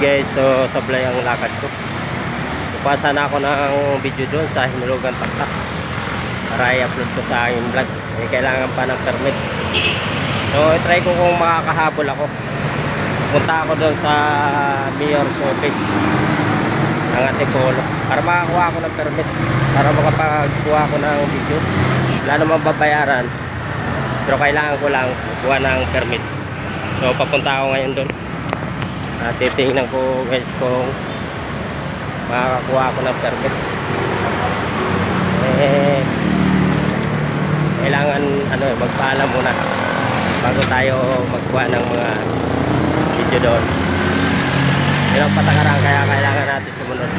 Guys, so sablay ang lakad ko. Pupasa na ako ng video doon sa Hinulugan Taktak para i-upload ko sa aking vlog. Kailangan pa ng permit. So i-try ko kung makakahabol ako. Punta ako doon sa mayor's office ng Antipolo para makakuha ako ng permit, para makapagkuha ako ng video. Wala namang babayaran, pero kailangan ko lang kuha ng permit. So papunta ako ngayon doon. Titingnan ko guys kung makakakuha ako ng permit. Kailangan magpaalam muna bago tayo magkuha ng mga video doon. Yun ang patakaran, kaya kailangan natin sumunod.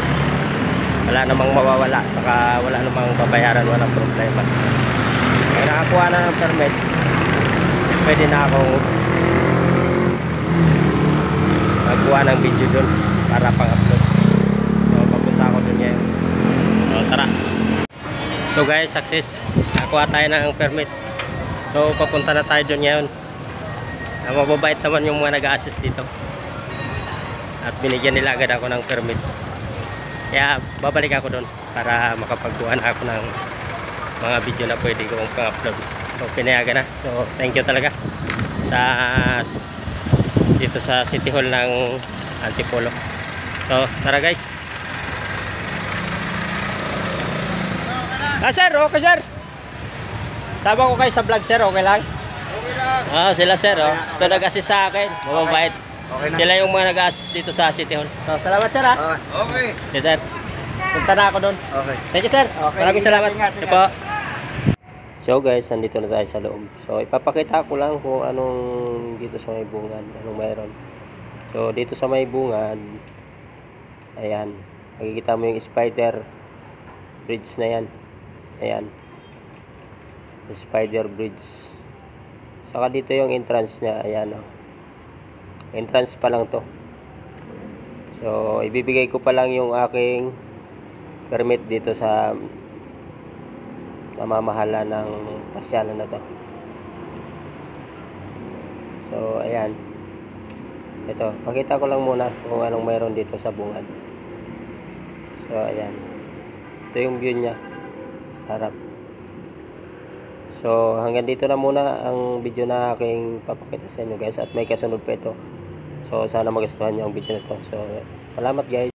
Wala namang mawawala, saka wala namang babayaran, walang problema. Kaya nakakuha na ng permit, pwede na akong magkuha ng video doon para pang-upload. So papunta ako doon ngayon. So tara. So guys, success, nakakuha tayo ng permit. So papunta na tayo doon ngayon. Mababait naman yung mga nag-a-assist dito, at binigyan nila agad ako ng permit. Kaya babalik ako doon para makapagkuha na ako ng mga video na pwede kong pang-upload. So pinayagan na. So thank you talaga dito sa City Hall ng Antipolo. So tara guys. Sir, okay sir. Sama ko kayo sa vlog sir, okay lang? Okay lang. Sila sir, ito nag-assist sa akin. Mababait. Okay na. Sila yung mga nag-assist dito sa City Hall. So salamat sir ha. Okay. Yes sir. Punta na ako doon. Okay. Thank you sir. Okay. Maraming salamat. Ingat. Ito po. So guys, nandito na tayo sa loob. So ipapakita ko lang kung anong dito sa may bungad, anong mayroon. So dito sa may bungad, ayan, makikita mo yung spider bridge na yan. Ayan, spider bridge. Saka dito yung entrance niya. Ayan o, entrance pa lang to. So ibibigay ko pa lang yung aking permit dito sa namamahala ng pasyalan na to. So ayan, ito, pakita ko lang muna kung anong mayroon dito sa bungad. So ayan, ito yung view nya sa harap. So hanggang dito na muna ang video na aking papakita sa inyo guys, at may kasunod pa ito. So sana magustuhan nyo ang video na to. So salamat guys.